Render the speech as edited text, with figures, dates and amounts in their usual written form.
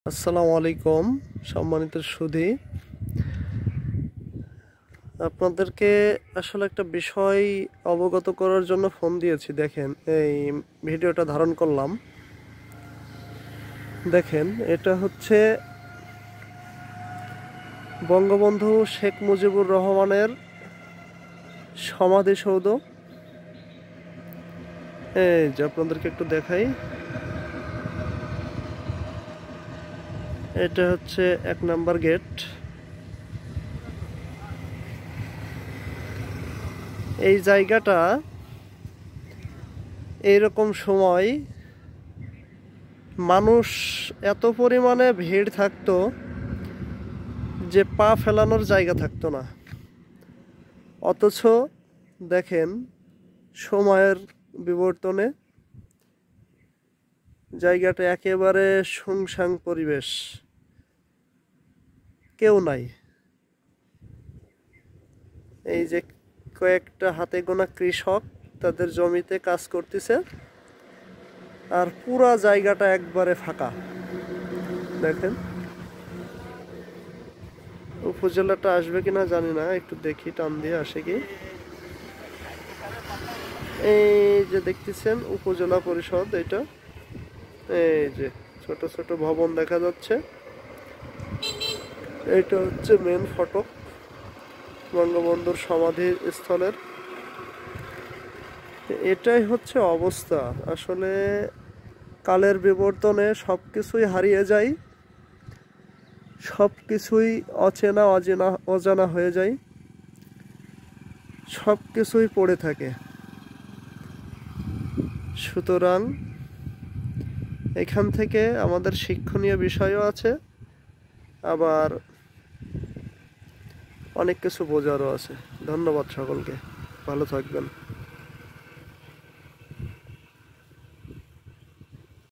আসসালামু আলাইকুম সম্মানিত সুধী, আপনাদেরকে আসলে একটা বিষয় অবগত করার জন্য ফোন দিয়েছি। দেখেন, এই ভিডিওটা ধারণ করলাম। দেখেন, এটা হচ্ছে বঙ্গবন্ধু শেখ মুজিবুর রহমানের সমাধিসৌধ। এই যে আপনাদেরকে একটু দেখাই, এটা হচ্ছে 1 নাম্বার গেট। এই জায়গাটা এইরকম সময় মানুষ এত পরিমাণে ভিড় থাকতো যে পা ফেলানোর জায়গা থাকতো না। অথচ দেখেন, সময়ের বিবর্তনে জায়গাটা একেবারে শুনশান পরিবেশ, কেউ নাই। এই যে কয়েকটা হাতে গোনা কৃষক তাদের জমিতে কাজ করতেছে, আর পুরা জায়গাটা একবারে ফাঁকা। দেখেন, উপজেলাটা আসবে কিনা জানি না, একটু দেখি টান দিয়ে আসে কি। এই যে দেখতেছেন উপজেলা পরিষদ, এটা এই যে ছোট ছোট ভবন দেখা যাচ্ছে। এটা হচ্ছে মেন ফটক বঙ্গবন্ধুর সমাধি স্থলের। এটাই হচ্ছে অবস্থা। আসলে কালের বিবর্তনে সব কিছুই হারিয়ে যায়, সব কিছুই অচেনা অজানা হয়ে যায়, সব কিছুই পড়ে থাকে। সুতরাং এখান থেকে আমাদের শিক্ষণীয় বিষয়ও আছে, আবার অনেক কিছু বোঝারও আছে। ধন্যবাদ সকলকে, ভালো থাকবেন।